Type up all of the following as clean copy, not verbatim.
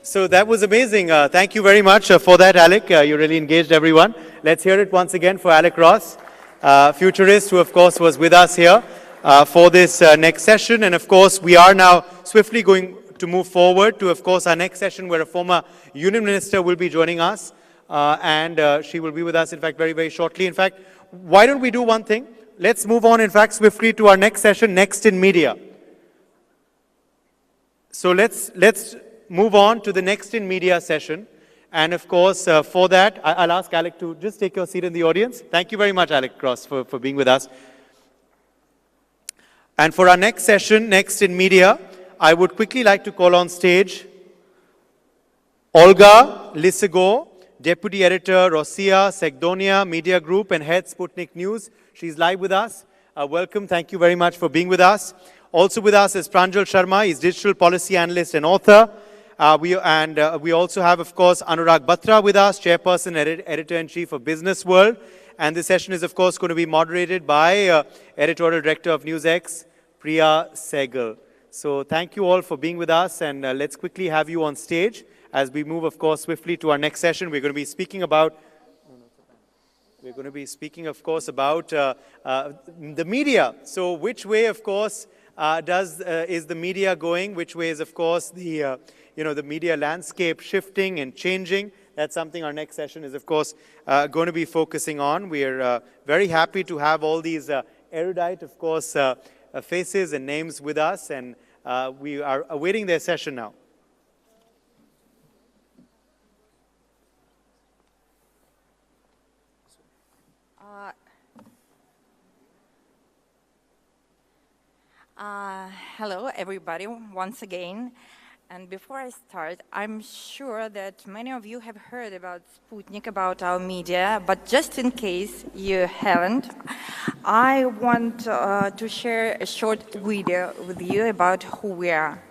So that was amazing. Thank you very much for that, Alec. You really engaged everyone. Let's hear it once again for Alec Ross, futurist who, of course, was with us here for this next session. And, of course, we are now swiftly going to move forward to, of course, our next session where a former union minister will be joining us. And she will be with us, in fact, very, very shortly. In fact, why don't we do one thing? Let's move on, in fact, swiftly to our next session, Next in Media. So let's move on to the Next in Media session. And of course, for that, I'll ask Alec to just take your seat in the audience. Thank you very much, Alec Cross, for being with us. And for our next session, Next in Media, I would quickly like to call on stage Olga Lisogor, Deputy Editor, Rossiya Segdonia Media Group and Head Sputnik News. She's live with us. Welcome. Thank you very much for being with us. Also with us is Pranjal Sharma. He's Digital Policy Analyst and Author. We also have, of course, Anurag Batra with us, Chairperson, Editor-in-Chief of Business World. And this session is, of course, going to be moderated by Editorial Director of NewsX, Priya Sehgal. So thank you all for being with us, and let's quickly have you on stage as we move, of course, swiftly to our next session. We're going to be speaking about, of course, about the media. So which way, of course, is the media going? Which way is, of course, the the media landscape shifting and changing? That's something our next session is, of course, going to be focusing on. We're very happy to have all these erudite, of course, faces and names with us, and we are awaiting their session now. Hello, everybody, once again. And before I start, I'm sure that many of you have heard about Sputnik, about our media, but just in case you haven't, I want to share a short video with you about who we are.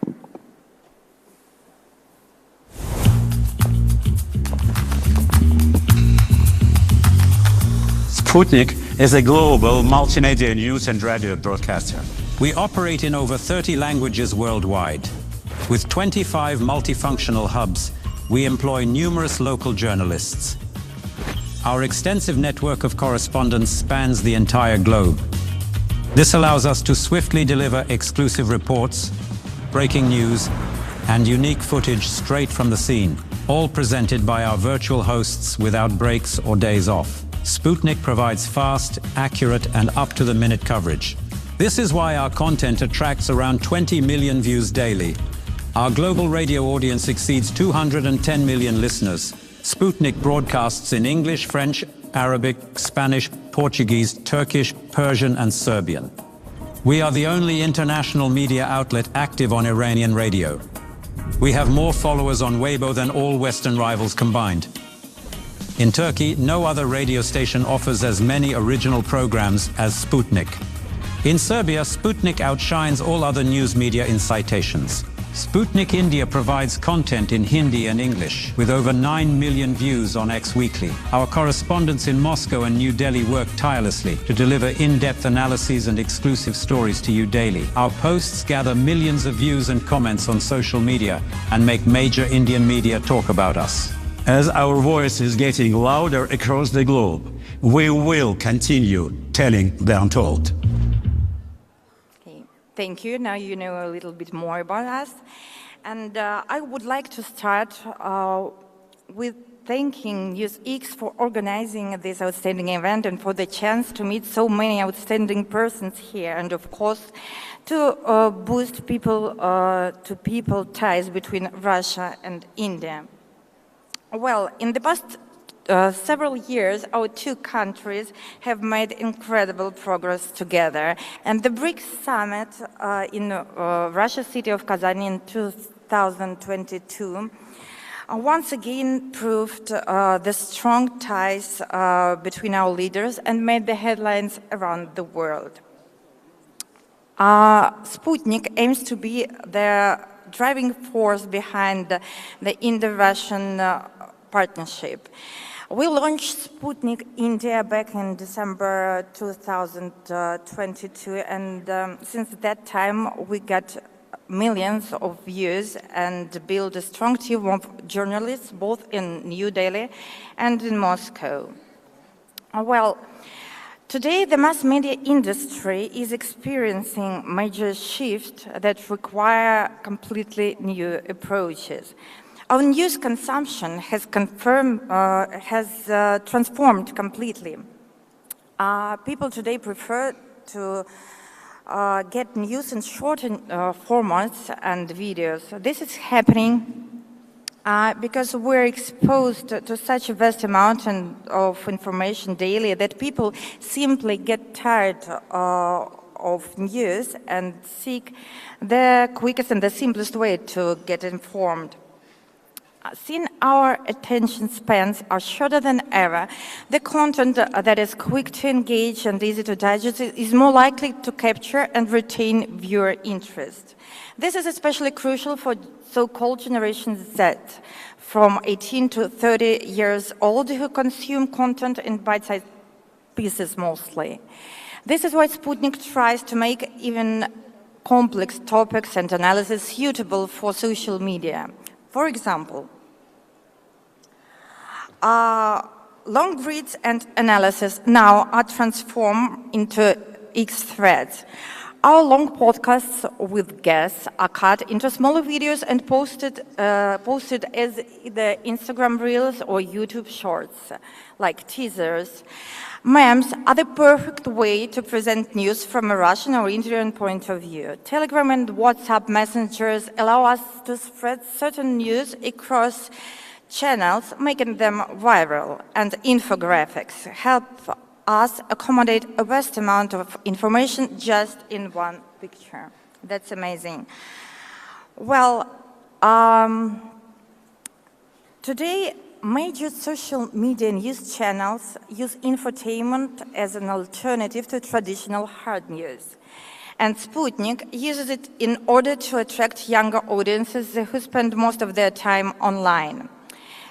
Sputnik is a global multimedia news and radio broadcaster. We operate in over 30 languages worldwide. With 25 multifunctional hubs, we employ numerous local journalists. Our extensive network of correspondents spans the entire globe. This allows us to swiftly deliver exclusive reports, breaking news, and unique footage straight from the scene, all presented by our virtual hosts without breaks or days off. Sputnik provides fast, accurate, and up-to-the-minute coverage. This is why our content attracts around 20 million views daily. Our global radio audience exceeds 210 million listeners. Sputnik broadcasts in English, French, Arabic, Spanish, Portuguese, Turkish, Persian, and Serbian. We are the only international media outlet active on Iranian radio. We have more followers on Weibo than all Western rivals combined. In Turkey, no other radio station offers as many original programs as Sputnik. In Serbia, Sputnik outshines all other news media in citations. Sputnik India provides content in Hindi and English, with over 9 million views on X Weekly. Our correspondents in Moscow and New Delhi work tirelessly to deliver in-depth analyses and exclusive stories to you daily. Our posts gather millions of views and comments on social media and make major Indian media talk about us. As our voice is getting louder across the globe, we will continue telling the untold. Thank you. Now you know a little bit more about us. And I would like to start with thanking NewsX for organizing this outstanding event and for the chance to meet so many outstanding persons here, and of course to boost people-to-people ties between Russia and India. Well, in the past several years, our two countries have made incredible progress together. And the BRICS summit in Russia's city of Kazan in 2022 once again proved the strong ties between our leaders and made the headlines around the world. Sputnik aims to be the driving force behind the Indo-Russian partnership. We launched Sputnik India back in December 2022, and since that time we got millions of views and build a strong team of journalists both in New Delhi and in Moscow. Well, today the mass media industry is experiencing major shifts that require completely new approaches. Our news consumption has transformed completely. People today prefer to get news in shortened formats and videos. This is happening because we're exposed to such a vast amount of information daily that people simply get tired of news and seek the quickest and the simplest way to get informed. Since our attention spans are shorter than ever, the content that is quick to engage and easy to digest is more likely to capture and retain viewer interest. This is especially crucial for so-called Generation Z, from 18 to 30 years old, who consume content in bite-sized pieces mostly. This is why Sputnik tries to make even complex topics and analysis suitable for social media. For example, long reads and analysis now are transformed into X threads. Our long podcasts with guests are cut into smaller videos and posted as either Instagram Reels or YouTube Shorts, like teasers. Memes are the perfect way to present news from a Russian or Indian point of view. Telegram and WhatsApp messengers allow us to spread certain news across channels, making them viral, and infographics help us accommodate a vast amount of information just in one picture. That's amazing. Well, today, major social media news channels use infotainment as an alternative to traditional hard news. And Sputnik uses it in order to attract younger audiences who spend most of their time online.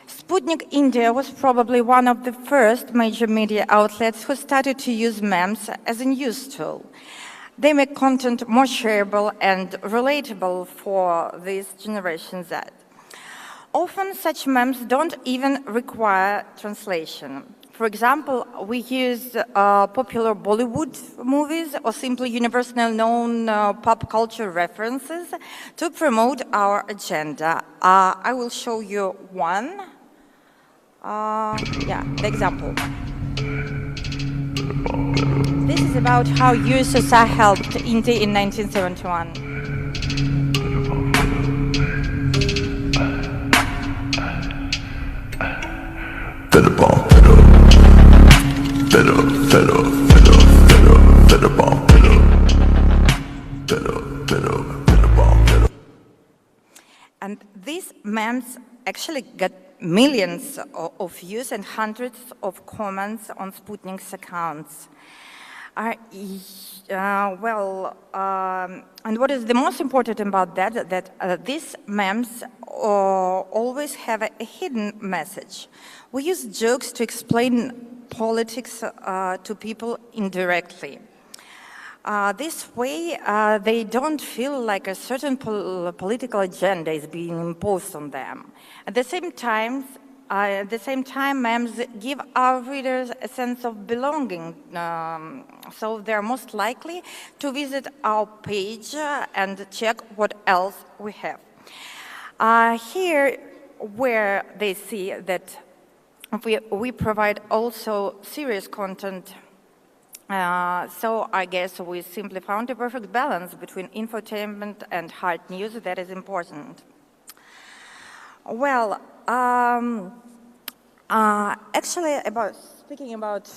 Sputnik India was probably one of the first major media outlets who started to use memes as a news tool. They make content more shareable and relatable for this Generation Z. Often such memes don't even require translation. For example, we use popular Bollywood movies or simply universally known pop culture references to promote our agenda. I will show you one. The example. This is about how USSR helped India in 1971. And these memes actually got millions of views and hundreds of comments on Sputnik's accounts. And what is the most important about that these memes always have a hidden message. We use jokes to explain politics to people indirectly. This way, they don't feel like a certain political agenda is being imposed on them. At the same time, memes give our readers a sense of belonging, so they're most likely to visit our page and check what else we have. Here, where they see that we provide also serious content. So I guess we simply found a perfect balance between infotainment and hard news that is important. Well, actually, speaking about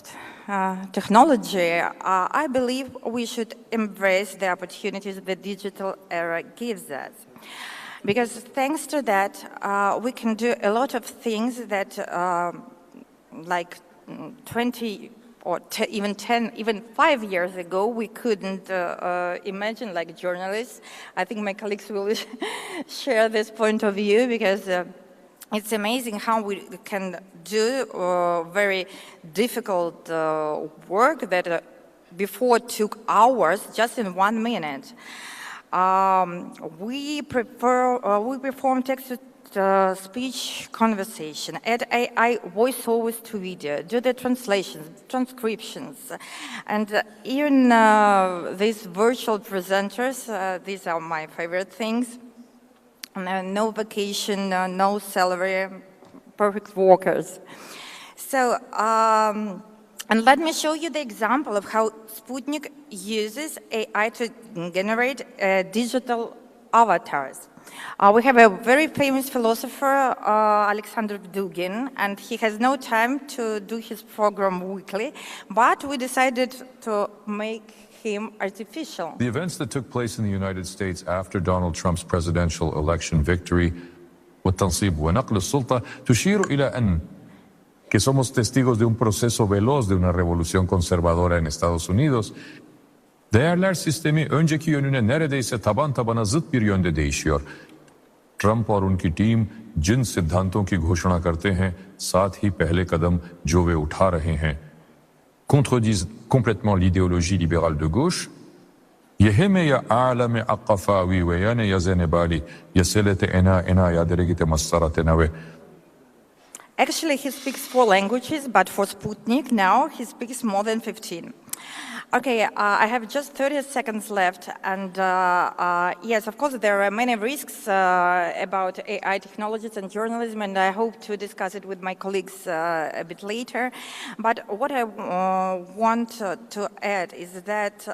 technology, I believe we should embrace the opportunities the digital era gives us. Because thanks to that, we can do a lot of things that like 20 or even 10, even 5 years ago, we couldn't imagine, like journalists. I think my colleagues will share this point of view because it's amazing how we can do very difficult work that before took hours just in 1 minute. We perform text-to-speech conversation, add AI voiceovers to video, do the translations, transcriptions, and even these virtual presenters, these are my favorite things. No vacation, no salary, perfect workers. So, and let me show you the example of how Sputnik uses AI to generate digital avatars. We have a very famous philosopher, Alexander Dugin, and he has no time to do his program weekly, but we decided to make him artificial. The events that took place in the United States after Donald Trump's presidential election victory والتنصيب ونقل السلطة تشير إلى أن que somos testigos de un proceso veloz de una revolución conservadora en Estados Unidos. Değerler sistemi önceki yönüne neredeyse taban tabana zıt bir yönde değişiyor. Trump और उनकी team जिन सिद्धांतों की घोषणा करते हैं, साथ ही पहले कदम जो वे उठा रहे हैं, contredisent complètement l'idéologie libérale de gauche. يهم يا عالم عقفاوي ويانا يا زنبالي يا سلة إنا يا درجة مسارة نوي. Actually, he speaks 4 languages, but for Sputnik now, he speaks more than 15. Okay, I have just 30 seconds left, and yes, of course, there are many risks about AI technologies and journalism, and I hope to discuss it with my colleagues a bit later. But what I want to add is that,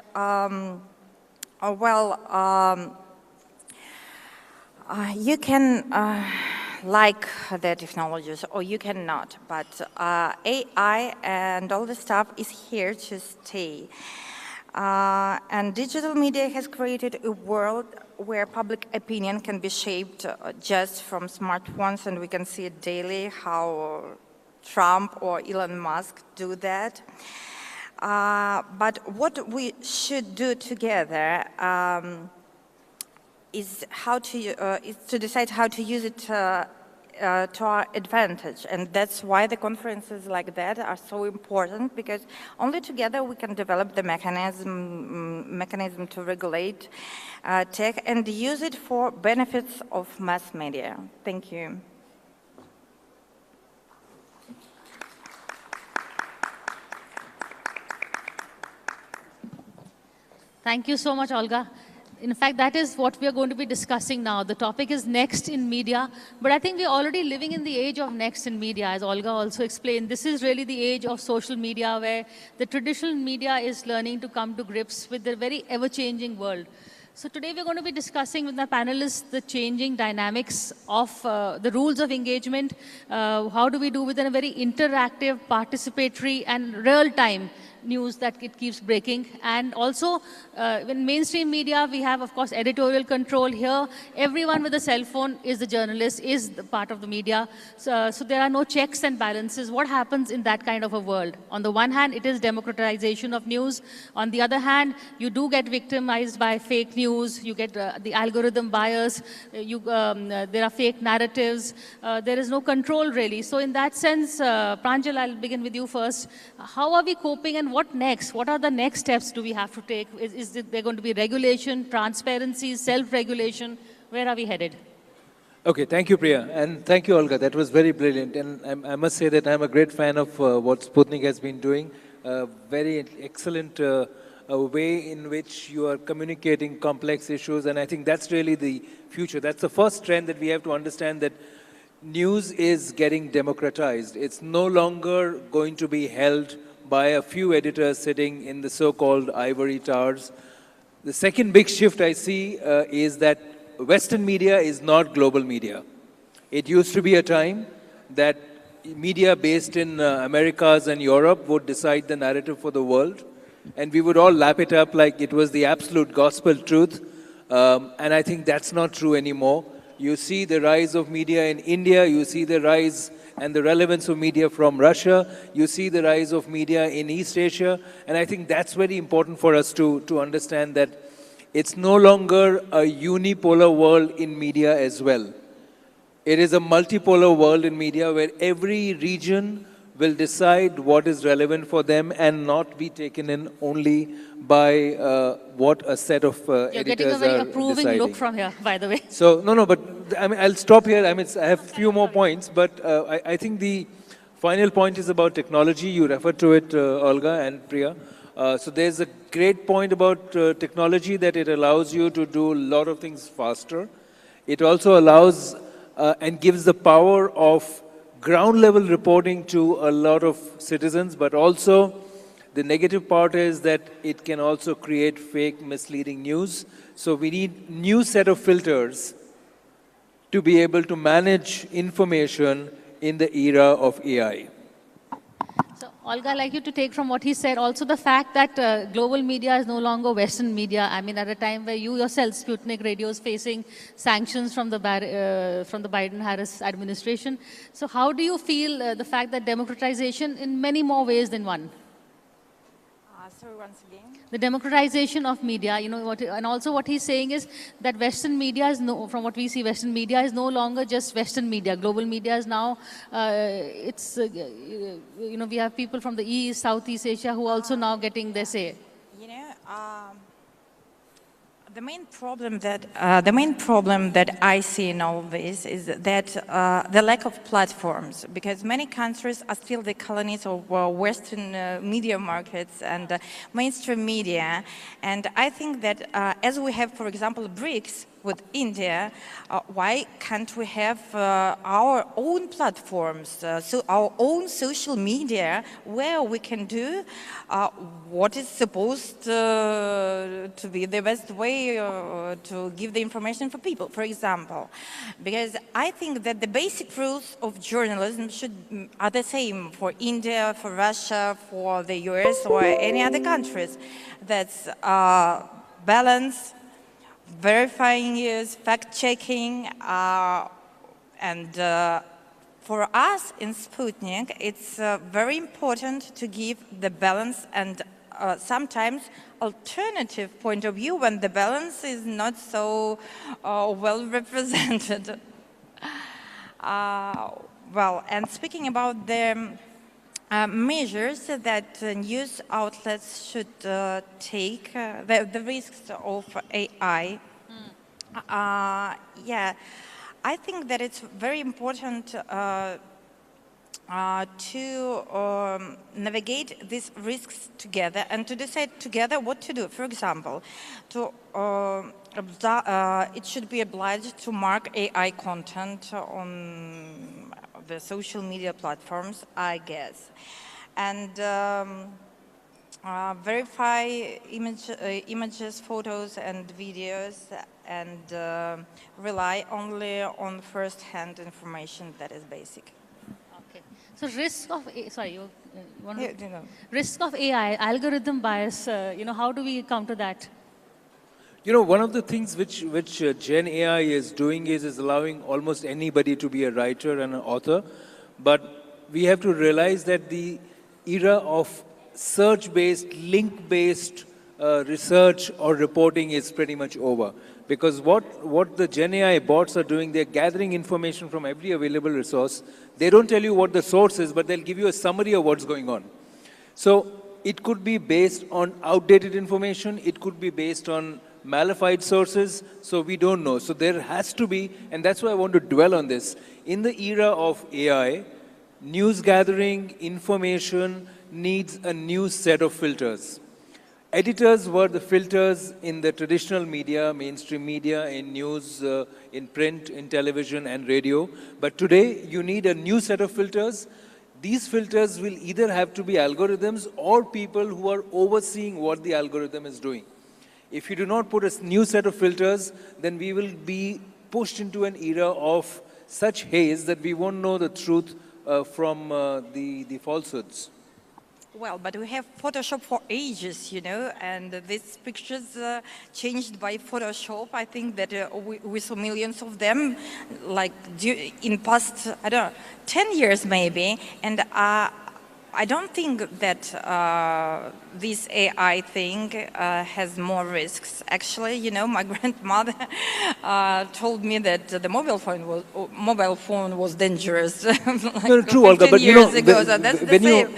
you can like their technologies or you cannot, but AI and all the stuff is here to stay. And digital media has created a world where public opinion can be shaped just from smartphones, and we can see it daily how Trump or Elon Musk do that. But what we should do together is to decide how to use it to our advantage. And that's why the conferences like that are so important, because only together we can develop the mechanism to regulate tech and use it for benefits of mass media. Thank you. Thank you so much, Olga. In fact, that is what we are going to be discussing now. The topic is next in media, but I think we're already living in the age of next in media, as Olga also explained. This is really the age of social media, where the traditional media is learning to come to grips with the very ever-changing world. So today we're going to be discussing with the panelists the changing dynamics of the rules of engagement. How do we do within a very interactive, participatory, and real-time news that it keeps breaking. And also, in mainstream media, we have, of course, editorial control here. Everyone with a cell phone is the journalist, is the part of the media. So there are no checks and balances. What happens in that kind of a world? On the one hand, it is democratization of news. On the other hand, you do get victimized by fake news. You get the algorithm bias. There are fake narratives. There is no control, really. So in that sense, Pranjal, I'll begin with you first. How are we coping, and what next? What are the next steps do we have to take? Is there going to be regulation, transparency, self-regulation? Where are we headed? Okay, thank you, Priya. And thank you, Olga. That was very brilliant. And I must say that I'm a great fan of what Sputnik has been doing. Very excellent way in which you are communicating complex issues. And I think that's really the future. That's the first trend that we have to understand, that news is getting democratized. It's no longer going to be held by a few editors sitting in the so-called ivory towers. The second big shift I see is that Western media is not global media. It used to be a time that media based in Americas and Europe would decide the narrative for the world, and we would all lap it up like it was the absolute gospel truth. And I think that's not true anymore. You see the rise of media in India, you see the rise and the relevance of media from Russia, you see the rise of media in East Asia, and I think that's very important for us to understand that it's no longer a unipolar world in media as well. It is a multipolar world in media where every region will decide what is relevant for them and not be taken in only by what a set of You're editors getting a very are approving deciding. look from here, by the way. So, no, but I mean, I'll stop here. I mean, I have a few more points, but I think the final point is about technology. You referred to it, Olga and Priya. So there's a great point about technology that it allows you to do a lot of things faster. It also allows and gives the power of ground level reporting to a lot of citizens, but also the negative part is that it can also create fake, misleading news. So we need new set of filters to be able to manage information in the era of AI. So, Olga, I'd like you to take from what he said, also the fact that global media is no longer Western media. I mean, at a time where you yourself, Sputnik Radio, is facing sanctions from the Biden-Harris administration. So how do you feel the fact that democratization in many more ways than one? Sorry, once again. The democratization of media, you know, and also what he's saying is that Western media is from what we see, Western media is no longer just Western media. Global media is now, you know, we have people from the East, Southeast Asia who also now getting their say. You know, the main problem that I see in all this is that the lack of platforms, because many countries are still the colonies of Western media markets and mainstream media, and I think that as we have, for example, BRICS with India, why can't we have our own platforms, so our own social media, where we can do what is supposed to be the best way to give the information for people, for example. Because I think that the basic rules of journalism are the same for India, for Russia, for the US, or any other countries. That's balance, verifying news, fact-checking, and for us in Sputnik, it's very important to give the balance and sometimes alternative point of view when the balance is not so well represented. Well, and speaking about the measures that news outlets should take, the risks of AI. Yeah, I think that it's very important to navigate these risks together and to decide together what to do. For example, it should be obliged to mark AI content on the social media platforms, I guess, and verify images, photos, and videos, and rely only on first-hand information that is basic. Okay. So risk of risk of AI, algorithm bias. You know, how do we counter that? You know, one of the things which Gen AI is doing is allowing almost anybody to be a writer and an author, but we have to realize that the era of search-based, link-based research or reporting is pretty much over. Because what the Gen AI bots are doing, they're gathering information from every available resource. They don't tell you what the source is, but they'll give you a summary of what's going on. So it could be based on outdated information, it could be based on malified sources, so we don't know. So there has to be, and that's why I want to dwell on this, in the era of AI, news gathering, information needs a new set of filters. Editors were the filters in the traditional media, mainstream media, in news, in print, in television and radio. But today, you need a new set of filters. These filters will either have to be algorithms or people who are overseeing what the algorithm is doing. If you do not put a new set of filters, then we will be pushed into an era of such haze that we won't know the truth from the falsehoods. Well, but we have Photoshop for ages, you know, and these pictures changed by Photoshop. I think that we saw millions of them, like in past, I don't know, 10 years maybe. And I don't think that this AI thing has more risks. Actually, you know, my grandmother told me that the mobile phone was dangerous. Like No, true, Olga, 15 but you know, years ago, so that's the when you same.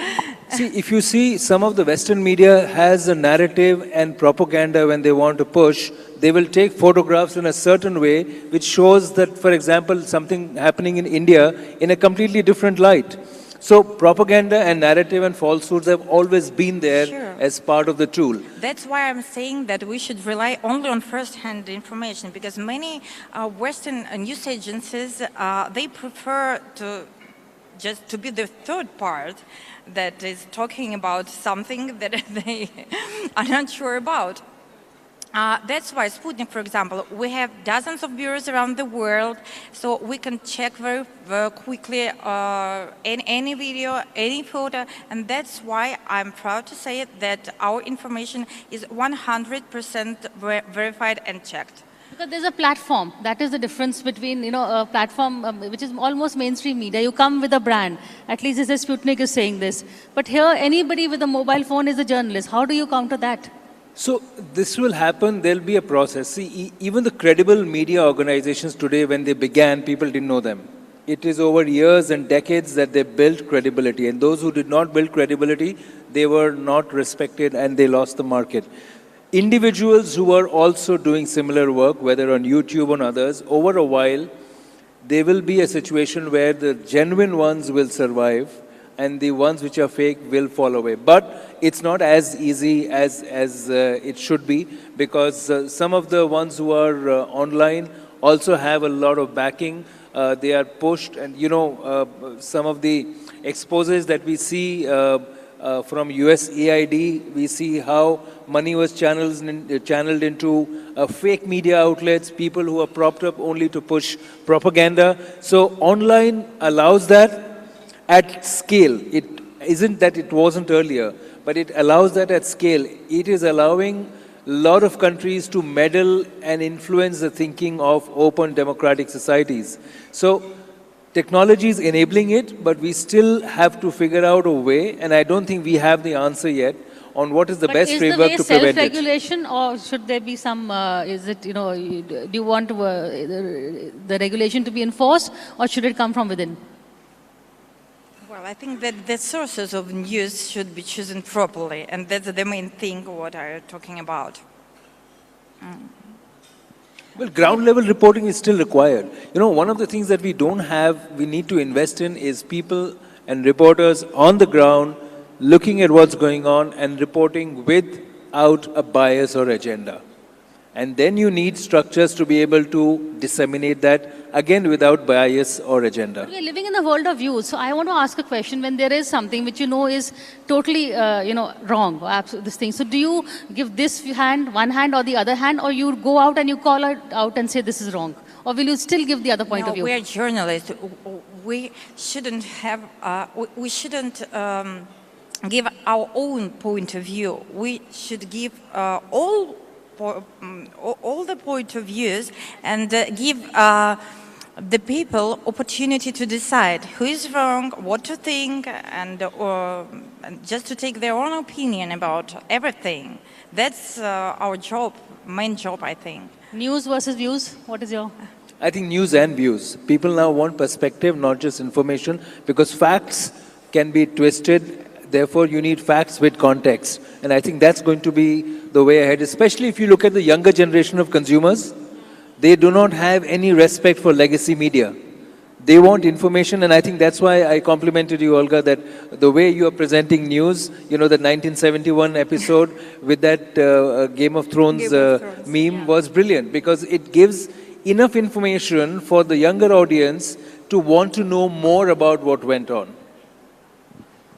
see, if you see some of the Western media has a narrative and propaganda when they want to push, they will take photographs in a certain way, which shows that, for example, something happening in India in a completely different light. So propaganda and narrative and falsehoods have always been there Sure. as part of the tool. That's why I'm saying that we should rely only on first-hand information, because many Western news agencies, they prefer to just to be the third part that is talking about something that they are not sure about. That's why Sputnik, for example, we have dozens of bureaus around the world, so we can check very, very quickly any video, any photo, and that's why I'm proud to say that our information is 100% verified and checked. Because there's a platform. That is the difference between, you know, a platform which is almost mainstream media. You come with a brand. At least this is Sputnik is saying this. But here, anybody with a mobile phone is a journalist. How do you counter that? So this will happen, there'll be a process. See, even the credible media organizations today, when they began, people didn't know them. It is over years and decades that they built credibility. And those who did not build credibility, they were not respected and they lost the market. Individuals who are also doing similar work, whether on YouTube or others, over a while, there will be a situation where the genuine ones will survive and the ones which are fake will fall away. But it's not as easy as it should be, because some of the ones who are online also have a lot of backing. They are pushed, and you know, some of the exposes that we see from USAID, we see how money was channeled into fake media outlets, people who are propped up only to push propaganda. So online allows that at scale. It isn't that it wasn't earlier, but it allows that at scale. It is allowing a lot of countries to meddle and influence the thinking of open democratic societies. So technology is enabling it, but we still have to figure out a way, and I don't think we have the answer yet on what is the best framework to prevent it. Is the way self-regulation, or should there be some, is it, you know, do you want the regulation to be enforced, or should it come from within? Well, I think that the sources of news should be chosen properly, and that's the main thing what I'm talking about. Well, ground level reporting is still required. You know, one of the things that we don't have, we need to invest in, is people and reporters on the ground looking at what's going on and reporting without a bias or agenda. And then you need structures to be able to disseminate that, again, without bias or agenda. We are living in a world of views. So I want to ask a question. When there is something which you know is totally, wrong, this thing. So do you give this hand, one hand, or the other hand, or you go out and you call it out and say this is wrong? Or will you still give the other point of view? We are journalists. We shouldn't have, we shouldn't give our own point of view. We should give all the point of views and give the people opportunity to decide who is wrong, what to think, and just to take their own opinion about everything. That's our job, main job, I think. News versus views, what is your... I think news and views. People now want perspective, not just information, because facts can be twisted. Therefore, you need facts with context. And I think that's going to be the way ahead, especially if you look at the younger generation of consumers. They do not have any respect for legacy media. They want information, and I think that's why I complimented you, Olga, that the way you are presenting news, you know, the 1971 episode with that Game of Thrones meme was brilliant, because it gives enough information for the younger audience to want to know more about what went on.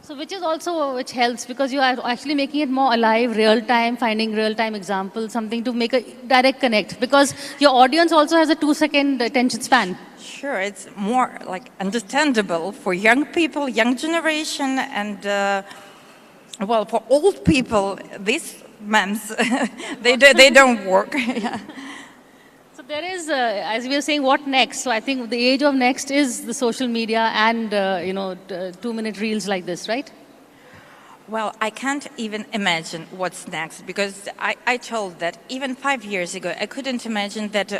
So which helps, because you are actually making it more alive, real-time, finding real-time examples, something to make a direct connect, because your audience also has a 2-second attention span. Sure, it's more like understandable for young people, young generation, and well, for old people, these memes, they don't work. Yeah. So there is, as we were saying, what next? So I think the age of next is the social media and, 2-minute reels like this, right? Well, I can't even imagine what's next because I told that even 5 years ago, I couldn't imagine that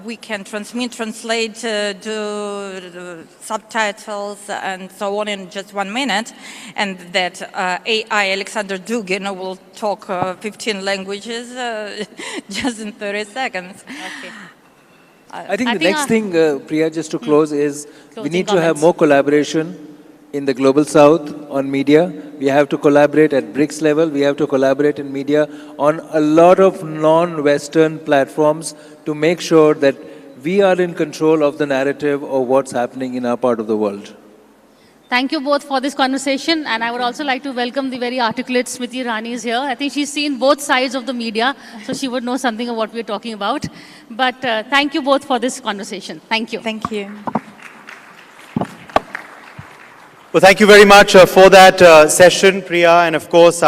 we can transmit, translate, do subtitles and so on in just 1 minute, and that AI Alexander Dugin will talk 15 languages just in 30 seconds. Okay. I think the next thing, Priya, just to close is we Closing need to have comments. more collaboration in the global south on media. We have to collaborate at BRICS level. We have to collaborate in media on a lot of non-Western platforms to make sure that we are in control of the narrative of what's happening in our part of the world. Thank you both for this conversation, and I would also like to welcome the very articulate Smriti Irani is here. I think she's seen both sides of the media, so she would know something of what we're talking about. But thank you both for this conversation. Thank you. Thank you. Well, thank you very much for that session, Priya, and of course,